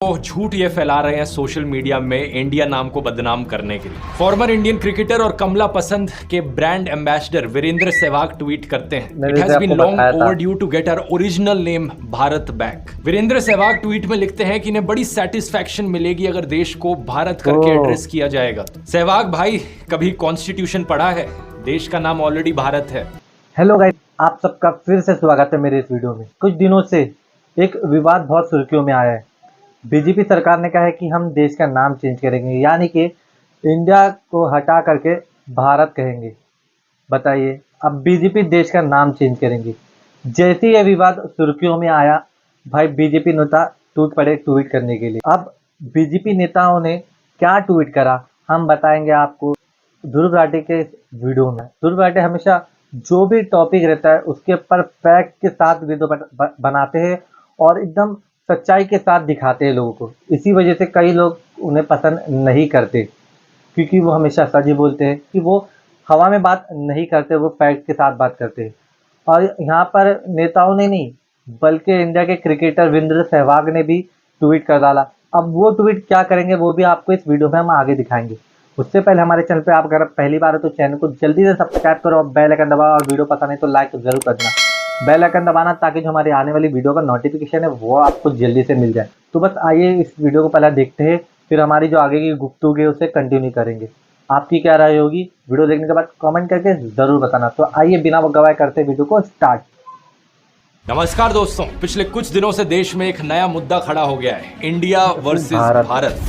वो झूठ ये फैला रहे हैं सोशल मीडिया में इंडिया नाम को बदनाम करने के लिए। फॉर्मर इंडियन क्रिकेटर और कमला पसंद के brand ambassador Virender Sehwag tweet करते हैं, it has been long overdue to get our original name Bharat back. Virender Sehwag tweet में लिखते हैं कि इन्हें बड़ी सेटिस्फैक्शन मिलेगी अगर देश को भारत करके एड्रेस किया जाएगा। सहवाग भाई, कभी कॉन्स्टिट्यूशन पढ़ा है? देश का नाम ऑलरेडी भारत है। हेलो गाइस, आप सबका फिर से स्वागत है मेरे इस वीडियो में। कुछ दिनों से एक विवाद बहुत सुर्खियों में आया है। बीजेपी सरकार ने कहा है कि हम देश का नाम चेंज करेंगे, यानी कि इंडिया को हटा करके भारत कहेंगे। बताइए, अब बीजेपी देश का नाम चेंज करेंगे। जैसे ही यह विवाद सुर्खियों में आया, भाई बीजेपी नेता टूट पड़े ट्वीट करने के लिए। अब बीजेपी नेताओं ने क्या ट्वीट करा हम बताएंगे आपको ध्रुव राठी के वीडियो में। ध्रुव राठी हमेशा जो भी टॉपिक रहता है उसके ऊपर फैक्ट के साथ वीडियो बनाते हैं और एकदम सच्चाई के साथ दिखाते हैं लोगों को। इसी वजह से कई लोग उन्हें पसंद नहीं करते, क्योंकि वो हमेशा सच ही बोलते हैं कि वो हवा में बात नहीं करते, वो फैक्ट के साथ बात करते हैं। और यहाँ पर नेताओं ने नहीं, बल्कि इंडिया के क्रिकेटर वीरेंद्र सहवाग ने भी ट्वीट कर डाला। अब वो ट्वीट क्या करेंगे वो भी आपको इस वीडियो में हम आगे दिखाएंगे। उससे पहले हमारे चैनल पे आप अगर पहली बार हो तो चैनल को जल्दी से सब्सक्राइब करो और बेल आइकन दबाओ, और वीडियो पसंद है तो लाइक जरूर कर देना। बेल आइकन दबाना ताकि जो हमारी आने वाली वीडियो का नोटिफिकेशन है वो आपको जल्दी से मिल जाए। तो बस आइए इस वीडियो को पहले देखते हैं, फिर हमारी जो आगे की गुफ्तगू है उसे कंटिन्यू करेंगे। आपकी क्या राय होगी वीडियो देखने के बाद कमेंट करके जरूर बताना। तो आइए बिना गवाह करते वीडियो को स्टार्ट। नमस्कार दोस्तों, पिछले कुछ दिनों से देश में एक नया मुद्दा खड़ा हो गया है, इंडिया वर्सेस भारत।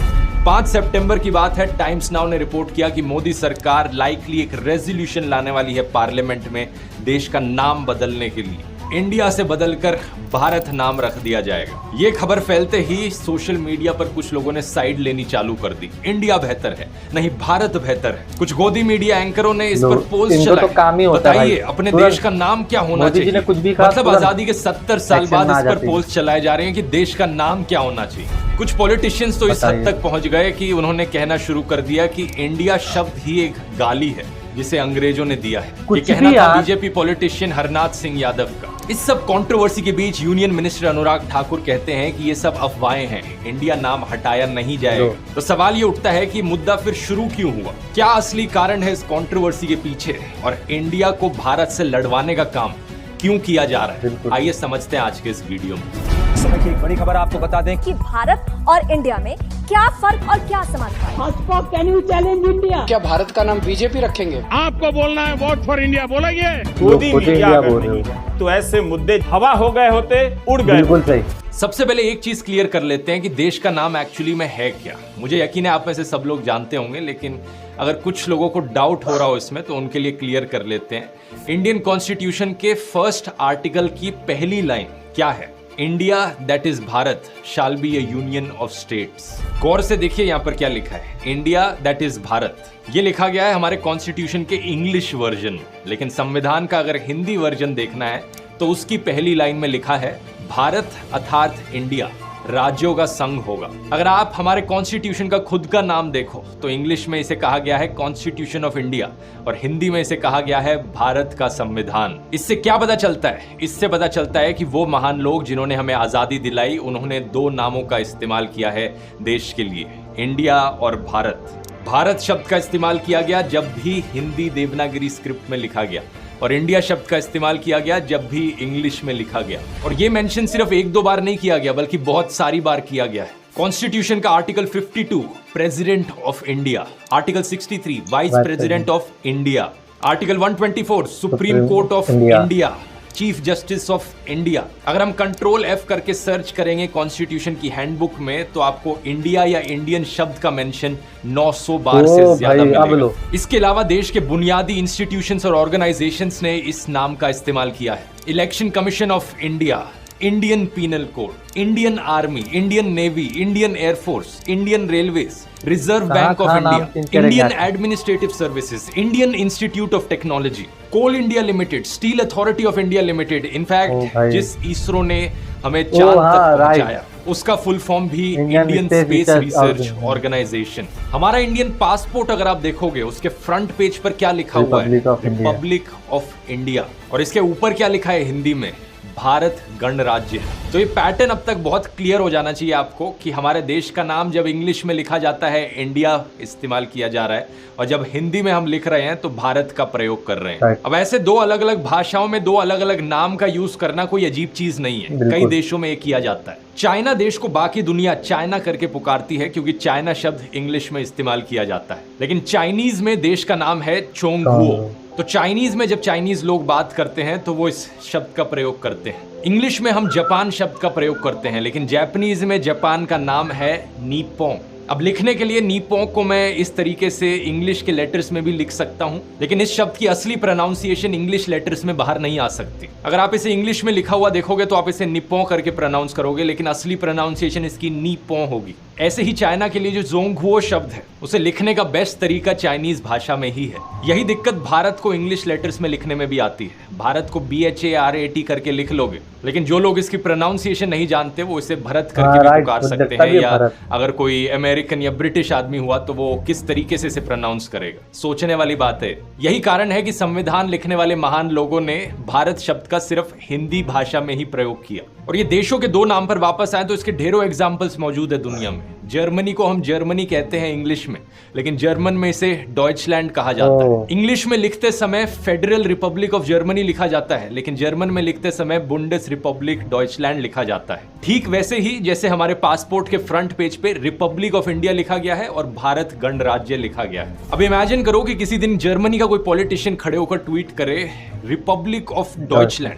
5 सितंबर की बात है, टाइम्स नाउ ने रिपोर्ट किया कि मोदी सरकार लाइकली एक रेजोल्यूशन लाने वाली है पार्लियामेंट में देश का नाम बदलने के लिए। इंडिया से बदलकर भारत नाम रख दिया जाएगा। ये खबर फैलते ही सोशल मीडिया पर कुछ लोगों ने साइड लेनी चालू कर दी। इंडिया बेहतर है, नहीं भारत बेहतर है। कुछ गोदी मीडिया एंकरों ने इस पर पोल्स चलाए। बताइए अपने देश का नाम क्या होना चाहिए। मतलब आजादी के 70 साल बाद इस पर पोल्स चलाए जा रहे हैं कि देश का नाम क्या होना चाहिए। कुछ पॉलिटिशियंस तो इस हद तक पहुंच गए कि उन्होंने कहना शुरू कर दिया कि इंडिया शब्द ही एक गाली है जिसे अंग्रेजों ने दिया है। ये कहना था बीजेपी पॉलिटिशियन हरनाथ सिंह यादव का। इस सब कंट्रोवर्सी के बीच यूनियन मिनिस्टर अनुराग ठाकुर कहते हैं कि ये सब अफवाहें हैं, इंडिया नाम हटाया नहीं जाएगा। तो सवाल ये उठता है कि मुद्दा फिर शुरू क्यों हुआ? क्या असली कारण है इस कंट्रोवर्सी के पीछे, और इंडिया को भारत से लड़वाने का काम क्यों किया जा रहा है? आइए समझते हैं आज के इस वीडियो में। समय की एक बड़ी खबर आपको बता दें कि भारत और इंडिया में क्या फर्क और क्या समानता है। Can you challenge India? क्या भारत का नाम बीजेपी रखेंगे? आपको बोलना है वोट फॉर इंडिया, बोलेंगे? मोदी मीडिया अगर नहीं है तो ऐसे मुद्दे हवा हो गए होते, उड़ गए। बिल्कुल सही। सबसे पहले एक चीज क्लियर कर लेते हैं कि देश का नाम एक्चुअली में है क्या। मुझे यकीन है आप में से सब लोग जानते होंगे, लेकिन अगर कुछ लोगों को डाउट हो रहा हो इसमें तो उनके लिए क्लियर कर लेते हैं। इंडियन कॉन्स्टिट्यूशन के फर्स्ट आर्टिकल की पहली लाइन क्या है? India that is Bharat shall be a union of states. गौर से देखिए यहाँ पर क्या लिखा है, इंडिया दैट इज भारत। ये लिखा गया है हमारे कॉन्स्टिट्यूशन के इंग्लिश वर्जन में, लेकिन संविधान का अगर हिंदी वर्जन देखना है तो उसकी पहली लाइन में लिखा है भारत अर्थात इंडिया राज्यों का संघ होगा। अगर आप हमारे कॉन्स्टिट्यूशन का खुद का नाम देखो तो इंग्लिश में इसे कहा गया है कॉन्स्टिट्यूशन ऑफ इंडिया और हिंदी में इसे कहा गया है भारत का संविधान। इससे क्या पता चलता है? इससे पता चलता है कि वो महान लोग जिन्होंने हमें आजादी दिलाई, उन्होंने 2 नामों का इस्तेमाल किया है देश के लिए, इंडिया और भारत। भारत शब्द का इस्तेमाल किया गया जब भी हिंदी देवनागरी स्क्रिप्ट में लिखा गया, और इंडिया शब्द का इस्तेमाल किया गया जब भी इंग्लिश में लिखा गया। और ये मेंशन सिर्फ 1-2 बार नहीं किया गया, बल्कि बहुत सारी बार किया गया है। कॉन्स्टिट्यूशन का article 52 president of India, article 63 vice president of India, article 124 supreme court of India, chief justice of India. अगर हम कंट्रोल F करके सर्च करेंगे कॉन्स्टिट्यूशन की हैंडबुक में तो आपको इंडिया या इंडियन शब्द का मेंशन 900 बार से ज्यादा मिलेगा। इसके अलावा देश के बुनियादी इंस्टीट्यूशंस और ऑर्गेनाइजेशंस ने इस नाम का इस्तेमाल किया है। Election commission of India, Indian penal code, Indian army, Indian navy, Indian air force, Indian railways, reserve bank of India, Indian administrative services, Indian institute of technology, coal India limited, steel authority of India limited. In fact जिस इसरो ने हमें चांद तक पहुंचाया उसका full form भी Indian space research organisation. हमारा Indian passport अगर आप देखोगे उसके फ्रंट पेज पर क्या लिखा हुआ है? Republic of India. और इसके ऊपर क्या लिखा है हिंदी में? भारत गणराज्य है। तो ये पैटर्न अब तक बहुत क्लियर हो जाना चाहिए आपको कि हमारे देश का नाम जब इंग्लिश में लिखा जाता है इंडिया इस्तेमाल किया जा रहा है, और जब हिंदी में हम लिख रहे हैं तो भारत का प्रयोग कर रहे हैं। अब ऐसे दो अलग अलग भाषाओं में दो अलग अलग नाम का यूज करना कोई अजीब चीज नहीं है, कई देशों में ये किया जाता है। चाइना देश को बाकी दुनिया चाइना करके पुकारती है क्योंकि चाइना शब्द इंग्लिश में इस्तेमाल किया जाता है, लेकिन चाइनीज में देश का नाम है चोंगहुओ। तो चाइनीज में जब चाइनीज लोग बात करते हैं तो वो इस शब्द का प्रयोग करते हैं। इंग्लिश में हम जापान शब्द का प्रयोग करते हैं, लेकिन जापानीज में जापान का नाम है निप्पोन। अब लिखने के लिए निप्पोन को मैं इस तरीके से इंग्लिश के लेटर्स में भी लिख सकता हूं, लेकिन इस शब्द की असली प्रोनाउंसिएशन इंग्लिश लेटर्स में बाहर नहीं आ सकती। अगर आप इसे इंग्लिश में लिखा हुआ देखोगे तो आप इसे निप्पोन करके प्रोनाउंस करोगे, लेकिन असली प्रोनाउंसिएशन इसकी निप्पोन होगी। ऐसे ही चाइना के लिए जो जोंगहुओ शब्द है उसे लिखने का बेस्ट तरीका चाइनीज भाषा में ही है। यही दिक्कत भारत को इंग्लिश लेटर्स में लिखने में भी आती है। भारत को BHARAT करके लिख लोगे, लेकिन जो लोग इसकी प्रोनाउंसिएशन नहीं जानते वो इसे भरत करके भी पुकार सकते हैं, या अगर कोई अमेरिकन या ब्रिटिश आदमी हुआ तो वो किस तरीके से इसे प्रोनाउंस करेगा। सोचने वाली बात है। यही कारण है कि संविधान लिखने वाले महान लोगों ने भारत शब्द का सिर्फ हिंदी भाषा में ही प्रयोग किया। और ये देशों के दो नाम पर वापस आए तो इसके ढेरों एग्जाम्पल्स मौजूद है दुनिया में। जर्मनी को हम जर्मनी कहते हैं इंग्लिश में, लेकिन जर्मन में इसे डॉइचलैंड कहा जाता है। इंग्लिश में लिखते समय फेडरल रिपब्लिक ऑफ जर्मनी लिखा जाता है, लेकिन जर्मन में लिखते समय बुंडेस रिपब्लिक डॉइचलैंड लिखा जाता है। ठीक वैसे ही जैसे हमारे पासपोर्ट के फ्रंट पेज पे रिपब्लिक ऑफ इंडिया लिखा गया है और भारत गणराज्य लिखा गया है। अब इमेजिन करो कि किसी दिन जर्मनी का कोई पॉलिटिशियन खड़े होकर ट्वीट करे republic of Deutschland,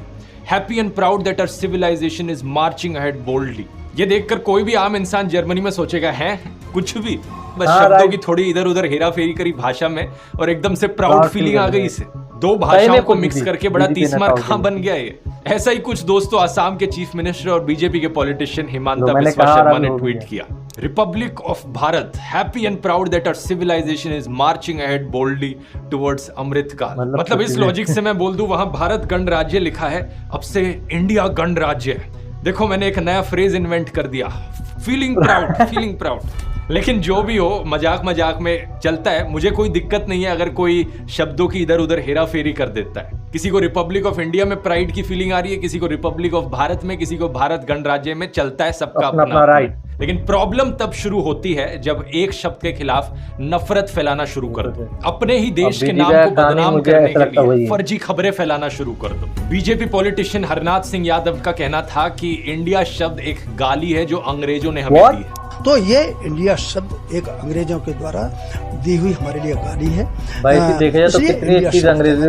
happy and proud that our civilisation is marching ahead boldly. ये देखकर कोई भी आम इंसान जर्मनी में सोचेगा है कुछ भी, बस शब्दों की थोड़ी इधर उधर हेरा फेरी करी भाषा में और एकदम से प्राउड फीलिंग आ गई इसे। दो भाषाओं को मिक्स करके बड़ा तीसमार कहां बन गया ये। ऐसा ही कुछ दोस्तों आसाम के चीफ मिनिस्टर और बीजेपी के पॉलिटिशियन हिमांता बिस्वा शर्मा ने ट्वीट किया, republic of Bharat, happy and proud that our civilisation is marching ahead boldly towards Amrit Kaal. मतलब इस लॉजिक से मैं बोल दूं वहां भारत गणराज्य लिखा है, अब से इंडिया गणराज्य है। देखो मैंने एक नया फ्रेज इन्वेंट कर दिया, फीलिंग प्राउड, फीलिंग प्राउड। लेकिन जो भी हो, मजाक मजाक में चलता है। मुझे कोई दिक्कत नहीं है अगर कोई शब्दों की इधर उधर हेरा फेरी कर देता है। किसी को रिपब्लिक ऑफ इंडिया में प्राइड की फीलिंग आ रही है, किसी को रिपब्लिक ऑफ भारत में, किसी को भारत गणराज्य में, चलता है सबका अपना राइट। लेकिन प्रॉब्लम तब शुरू होती है जब एक शब्द के खिलाफ नफरत फैलाना शुरू कर दो, अपने ही देश के नाम को बदनाम करने के लिए फर्जी खबरें फैलाना शुरू कर दो। बीजेपी पॉलिटिशियन हरनाथ सिंह यादव का कहना था कि इंडिया शब्द एक गाली है जो अंग्रेजों ने हमें दी है। तो ये इंडिया शब्द एक अंग्रेजों के द्वारा दी हुई हमारे लिए गाली है।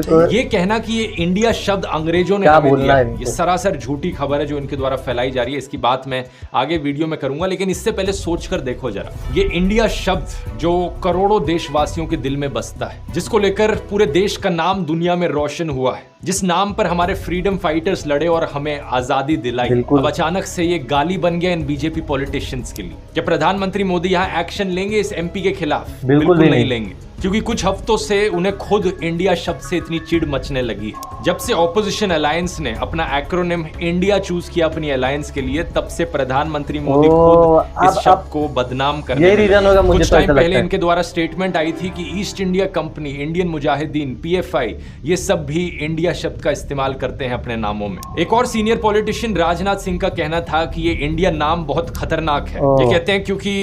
तो ये कहना कि ये इंडिया शब्द अंग्रेजों ने हमें दिया है, ये सरासर झूठी खबर है जो इनके द्वारा फैलाई जा रही है। इसकी बात मैं आगे वीडियो में करूंगा, लेकिन इससे पहले सोचकर देखो जरा, ये इंडिया शब्द जो करोड़ों देशवासियों के दिल में बसता है, जिसको लेकर पूरे देश का नाम दुनिया में रोशन हुआ है, जिस नाम पर हमारे फ्रीडम फाइटर्स लड़े और हमें आजादी दिलाई, अब अचानक से ये गाली बन गया इन बीजेपी पॉलिटिशियंस के लिए। क्या प्रधानमंत्री मोदी यहाँ एक्शन लेंगे इस MP के खिलाफ? बिल्कुल नहीं लेंगे, क्योंकि कुछ हफ्तों से उन्हें खुद इंडिया शब्द से इतनी चिढ़ मचने लगी है। जब से ऑपोजिशन अलायंस ने अपना एक्रोनिम इंडिया चूज किया अपनी अलायंस के लिए, तब से प्रधानमंत्री मोदी खुद इस शब्द को बदनाम करने लगे। कुछ टाइम पहले इनके द्वारा स्टेटमेंट आई थी कि east India company, Indian Mujahideen, PFI, ये सब भी इंडिया शब्द का इस्तेमाल करते हैं अपने नामों में। एक और सीनियर पॉलिटिशियन राजनाथ सिंह का कहना था कि ये इंडिया नाम बहुत खतरनाक है। ये कहते हैं क्योंकि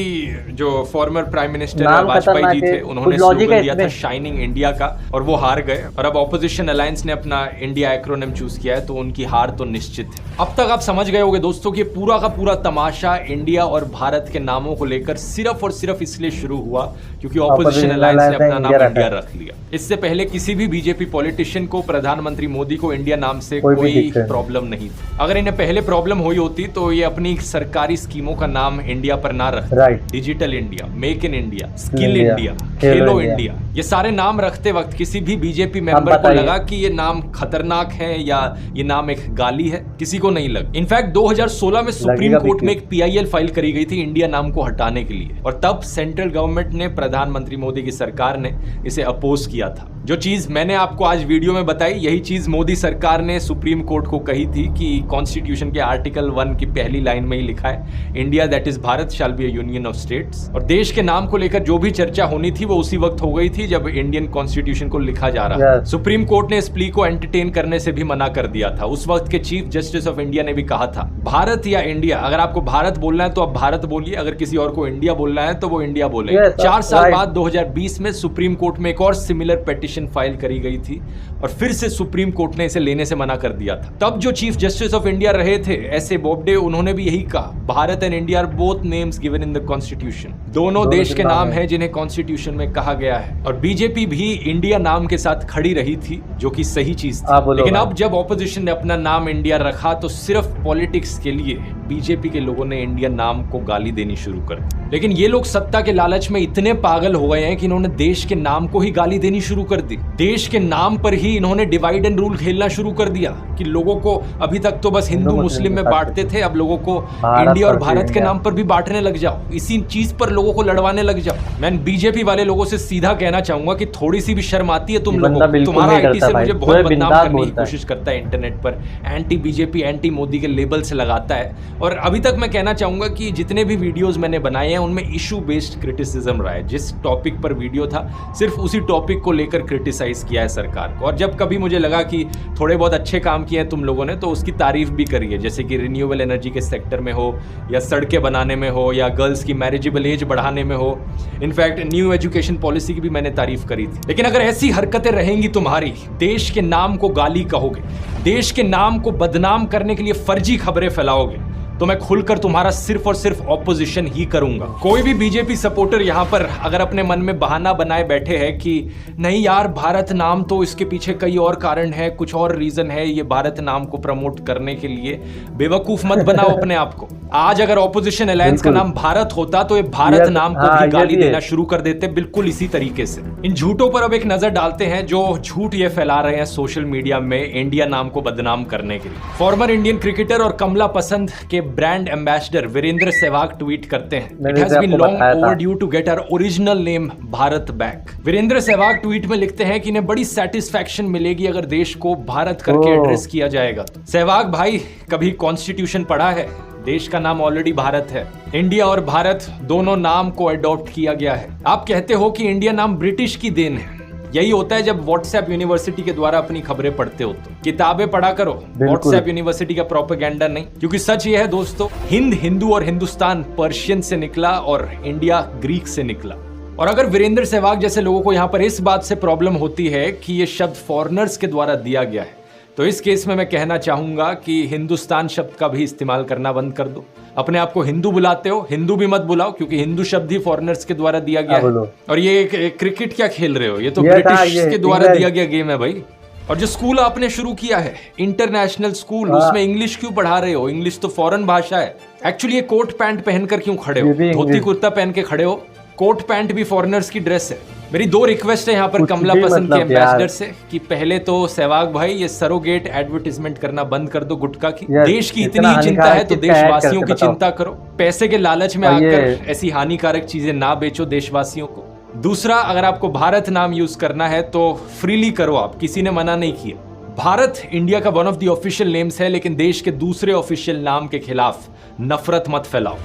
जो former prime minister Vajpayee ji थे, उन्होंने दिया था शाइनिंग इंडिया का और वो हार गए, और अब ऑपोजिशन अलायंस ने अपना इंडिया एक्रोनिम चूज किया है, तो उनकी हार तो निश्चित है। अब तक आप समझ गए होंगे दोस्तों कि पूरा का पूरा तमाशा इंडिया और भारत के नामों को लेकर सिर्फ और सिर्फ इसलिए शुरू हुआ क्योंकि ऑपोजिशन अलायंस ने अपना नाम इंडिया रख लिया। इससे पहले किसी भी बीजेपी पॉलिटिशियन को, प्रधानमंत्री मोदी को इंडिया नाम से कोई प्रॉब्लम नहीं थी। अगर इन्हें पहले प्रॉब्लम हुई होती तो ये अपनी सरकारी स्कीमों का नाम इंडिया पर ना रखते। Digital India, make in India, skill India, Khelo India, ये सारे नाम रखते वक्त किसी भी बीजेपी मेंबर को लगा कि ये नाम खतरनाक है या ये नाम एक गाली है? किसी को नहीं लगा। इनफैक्ट 2016 में सुप्रीम कोर्ट में एक PIL फाइल करी गई थी इंडिया नाम को हटाने के लिए, और तब सेंट्रल गवर्नमेंट ने, प्रधानमंत्री मोदी की सरकार ने इसे अपोज किया था। जो चीज मैंने आपको आज वीडियो में बताई, यही चीज मोदी सरकार ने सुप्रीम कोर्ट को कही थी कि कॉन्स्टिट्यूशन के आर्टिकल 1 की पहली लाइन में ही लिखा है, India that is Bharat shall be a union of states. और देश के नाम को लेकर जो भी चर्चा होनी थी वो उसी वक्त हो हो गई थी जब इंडियन कॉन्स्टिट्यूशन को लिखा जा रहा था। सुप्रीम कोर्ट ने इस प्ली को एंटरटेन करने से भी मना कर दिया था। उस वक्त के चीफ जस्टिस ऑफ इंडिया ने भी कहा था, भारत या इंडिया, अगर आपको भारत बोलना है तो आप भारत बोलिए, अगर किसी और को इंडिया बोलना है तो वो इंडिया बोले। 4 साल बाद 2020 में सुप्रीम कोर्ट में एक और सिमिलर पिटीशन फाइल करी गई थी और फिर से सुप्रीम कोर्ट ने इसे लेने से मना कर दिया था। तब जो चीफ जस्टिस ऑफ इंडिया रहे थे एस ए बोबडे, उन्होंने भी यही कहा, Bharat and India are both names given in the constitution. दोनों देश के नाम है जिन्हें कॉन्स्टिट्यूशन में कहा गया है। और बीजेपी भी इंडिया नाम के साथ खड़ी रही थी, जो कि सही चीज थी। लेकिन अब जब ऑपोजिशन ने अपना नाम इंडिया रखा तो सिर्फ पॉलिटिक्स के लिए बीजेपी के लोगों ने इंडिया नाम को गाली देनी शुरू कर दी। लेकिन ये लोग सत्ता के लालच में इतने पागल हो गए हैं कि इन्होंने देश के नाम को ही गाली देनी शुरू कर दी। देश के नाम पर ही इन्होंने डिवाइड एंड रूल खेलना शुरू कर दिया कि लोगों को, अभी तक तो बस हिंदू मुस्लिम में बांटते थे, अब लोगों को इंडिया और भारत के नाम पर भी बांटने लग जाओ, इसी चीज पर लोगों को लड़वाने लग जाओ। मैं बीजेपी वाले लोगों से सीधा कहना चाहूंगा कि थोड़ी सी भी शर्म आती है तुम लोगों को? तुम्हारा आईटी से मुझे बहुत बदनाम करने की कोशिश करता है इंटरनेट पर, एंटी बीजेपी एंटी मोदी के लेबल से लगाता है। और अभी तक मैं कहना चाहूंगा कि जितने भी वीडियोस मैंने बनाए हैं उनमें इशू बेस्ड क्रिटिसिज्म रहा है। जिस टॉपिक पर वीडियो था सिर्फ उसी टॉपिक को लेकर क्रिटिसाइज किया है सरकार को। और जब कभी मुझे लगा कि थोड़े बहुत अच्छे काम किए हैं तुम लोगों ने, तो उसकी तारीफ भी करी है, जैसे कि रिन्यूएबल एनर्जी के सेक्टर में हो, या सड़कें बनाने में हो, या गर्ल्स की मैरिजेबल एज बढ़ाने में हो। इनफैक्ट न्यू एजुकेशन पॉलिसी की भी मैंने तारीफ करी थी। लेकिन अगर ऐसी हरकतें रहेंगी तुम्हारी, देश के नाम को गाली कहोगे, देश के नाम को बदनाम करने के लिए फर्जी खबरें फैलाओगे, तो मैं खुलकर तुम्हारा सिर्फ और सिर्फ ऑपोजिशन ही करूंगा। कोई भी बीजेपी सपोर्टर यहां पर अगर अपने मन में बहाना बनाए बैठे हैं कि नहीं यार भारत नाम तो इसके पीछे कई और कारण है, कुछ और रीजन है ये भारत नाम को प्रमोट करने के लिए, बेवकूफ मत बनाओ अपने आप को। आज अगर ऑपोजिशन अलायंस का नाम भारत होता तो ये भारत नाम को भी गाली देना शुरू कर देते, बिल्कुल इसी तरीके से। इन झूठों पर अब एक नजर डालते हैं जो झूठ ये फैला रहे हैं सोशल मीडिया में इंडिया नाम को बदनाम करने के लिए। फॉर्मर इंडियन क्रिकेटर और कमला पसंद के brand ambassador Virender Sehwag tweet करते हैं, it has been long overdue to get our original name Bharat back. Virender Sehwag tweet में लिखते हैं कि इन्हें बड़ी सेटिस्फैक्शन मिलेगी अगर देश को भारत करके एड्रेस किया जाएगा। सहवाग भाई, कभी कॉन्स्टिट्यूशन पढ़ा है? देश का नाम ऑलरेडी भारत है। इंडिया और भारत दोनों नाम को अडॉप्ट किया गया है। आप कहते हो कि इंडिया नाम ब्रिटिश की देन है। यही होता है जब व्हाट्सएप यूनिवर्सिटी के द्वारा अपनी खबरें पढ़ते हो तो किताबें पढ़ा करो, व्हाट्सएप यूनिवर्सिटी का प्रोपेगेंडा नहीं। क्योंकि सच ये है दोस्तों, हिंद, हिंदू और हिंदुस्तान पर्शियन से निकला और इंडिया ग्रीक से निकला। और अगर वीरेंद्र सहवाग जैसे लोगों को यहाँ पर इस बात से प्रॉब्लम होती है कि ये शब्द फॉरेनर्स के द्वारा दिया गया है, तो इस केस में मैं कहना चाहूंगा कि हिंदुस्तान शब्द का भी इस्तेमाल करना बंद कर दो। अपने आप को हिंदू बुलाते हो, हिंदू भी मत बुलाओ, क्योंकि हिंदू शब्द ही फॉरेनर्स के द्वारा दिया गया है। और ये क्रिकेट क्या खेल रहे हो? ये तो ब्रिटिश के द्वारा दिया गया गेम है भाई। और जो स्कूल आपने शुरू किया है इंटरनेशनल स्कूल, उसमें इंग्लिश क्यों पढ़ा रहे हो? इंग्लिश तो फॉरेन भाषा है। एक्चुअली ये कोट पैंट पहनकर क्यों खड़े हो? धोती कुर्ता पहन के खड़े हो, कोट पैंट भी फॉरेनर्स की ड्रेस है। मेरी 2 रिक्वेस्ट है यहाँ पर कमला पसंद के एम्बेसडर से कि पहले तो सहवाग भाई ये सरोगेट एडवर्टाइजमेंट करना बंद कर दो गुटखा की। देश की इतनी ही चिंता है तो देशवासियों की चिंता करो। पैसे के लालच में आकर ऐसी हानिकारक चीजें ना बेचो देशवासियों को। दूसरा, अगर आपको भारत नाम यूज करना है तो फ्रीली करो आप, किसी ने मना नहीं किया। भारत इंडिया का one of the official names है, लेकिन देश के दूसरे ऑफिशियल नाम के खिलाफ नफरत मत फैलाओ।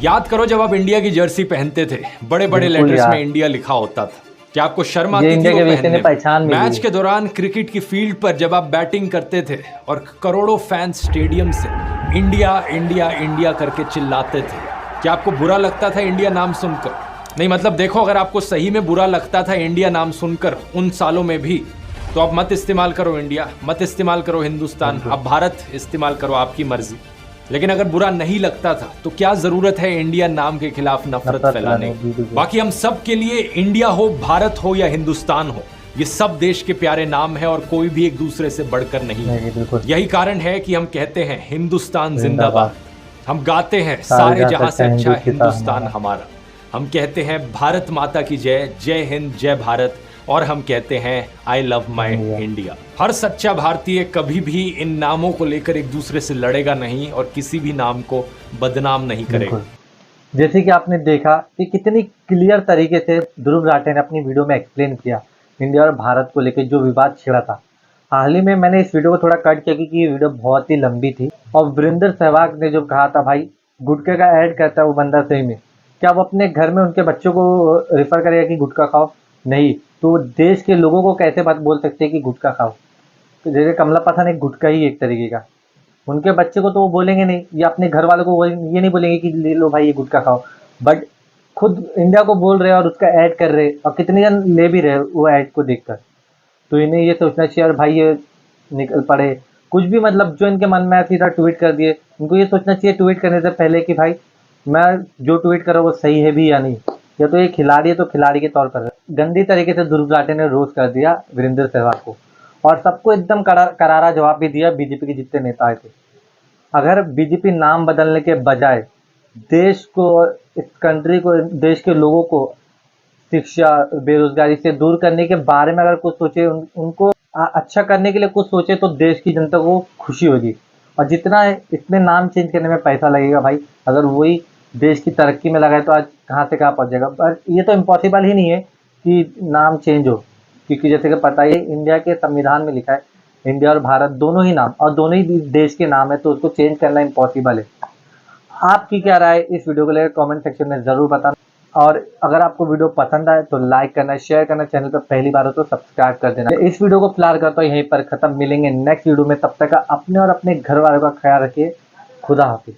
याद करो जब आप इंडिया की जर्सी पहनते थे, बड़े बड़े लेटर्स में इंडिया लिखा होता था। क्या आपको शर्म आती थी वो पहनने में? मैच के दौरान क्रिकेट की फील्ड पर जब आप बैटिंग करते थे और करोड़ों फैंस स्टेडियम से इंडिया इंडिया इंडिया करके चिल्लाते थे, क्या आपको बुरा लगता था इंडिया नाम सुनकर? नहीं, मतलब देखो, अगर आपको सही में बुरा लगता था इंडिया नाम सुनकर उन सालों में भी, तो आप मत इस्तेमाल करो इंडिया, मत इस्तेमाल करो हिंदुस्तान, आप भारत इस्तेमाल करो, आपकी मर्जी। लेकिन अगर बुरा नहीं लगता था तो क्या जरूरत है इंडिया नाम के खिलाफ नफरत फैलाने की? बाकी हम सब के लिए इंडिया हो, भारत हो या हिंदुस्तान हो, ये सब देश के प्यारे नाम है और कोई भी एक दूसरे से बढ़कर नहीं है। यही कारण है कि हम कहते हैं हिंदुस्तान जिंदाबाद। हम गाते हैं सारे जहां से अच्छा हिंदुस्तान हमारा। हम कहते हैं भारत माता की जय, जय हिंद, जय भारत। और हम कहते हैं आई लव माई इंडिया। हर सच्चा भारतीय कभी भी इन नामों को लेकर एक दूसरे से लड़ेगा नहीं और किसी भी नाम को बदनाम नहीं करेगा। जैसे कि आपने देखा कि कितनी क्लियर तरीके से ध्रुव राठे ने अपनी वीडियो में एक्सप्लेन किया इंडिया और भारत को लेकर जो विवाद छिड़ा था। हाल ही में मैंने इस वीडियो को थोड़ा कट किया क्योंकि ये वीडियो बहुत ही लंबी थी। और वीरेंद्र सहवाग ने जो कहा था, भाई गुटखे का ऐड करता है वो बंदा, सही में क्या वो अपने घर में उनके बच्चों को रेफर करेगा कि गुटखा खाओ? नहीं तो देश के लोगों को कैसे बात बोल सकते हैं कि गुटखा खाओ। तो जैसे कमला पसंद एक गुटखा ही एक तरीके का, उनके बच्चे को तो वो बोलेंगे नहीं, या अपने घर वालों को ये नहीं बोलेंगे कि ले लो भाई ये गुटखा खाओ, बट खुद इंडिया को बोल रहे हैं और उसका ऐड कर रहे हैं, और कितने जन ले भी रहे वो ऐड को देखकर। तो इन्हें ये सोचना चाहिए और भाई ये निकल पड़े कुछ भी, मतलब जो इनके मन में आया सीधा ट्वीट कर दिए। इनको ये सोचना चाहिए ट्वीट करने से पहले कि भाई मैं जो ट्वीट कर रहा हूँ वो सही है भी या नहीं, या तो ये खिलाड़ी है तो खिलाड़ी के तौर पर। गंदी तरीके से ध्रुव राठे ने रोस्ट कर दिया वीरेंद्र सहवाग को, और सबको एकदम करारा जवाब भी दिया बीजेपी के जितने नेता आए थे। अगर बीजेपी नाम बदलने के बजाय देश को, इस कंट्री को, देश के लोगों को शिक्षा बेरोजगारी से दूर करने के बारे में अगर कुछ सोचे, उनको अच्छा करने के लिए कुछ सोचे, तो देश की जनता को खुशी होगी। और जितना इसमें नाम चेंज करने में पैसा लगेगा भाई, अगर वही देश की तरक्की में लगाए तो आज कहाँ से कहाँ पहुँच जाएगा। पर ये तो इम्पॉसिबल ही नहीं है कि नाम चेंज हो, क्योंकि जैसे कि पता ही इंडिया के संविधान में लिखा है इंडिया और भारत दोनों ही नाम, और दोनों ही देश के नाम है, तो उसको चेंज करना इम्पॉसिबल है। आपकी क्या राय इस वीडियो को लेकर कमेंट सेक्शन में ज़रूर बताना, और अगर आपको वीडियो पसंद आए तो लाइक करना, शेयर करना, चैनल पर पहली बार हो तो सब्सक्राइब कर देना। इस वीडियो को फिलहाल करता हूँ यहीं पर ख़त्म, मिलेंगे नेक्स्ट वीडियो में, तब तक अपने और अपने घर वालों का ख्याल रखिए। खुदा हाफिज़।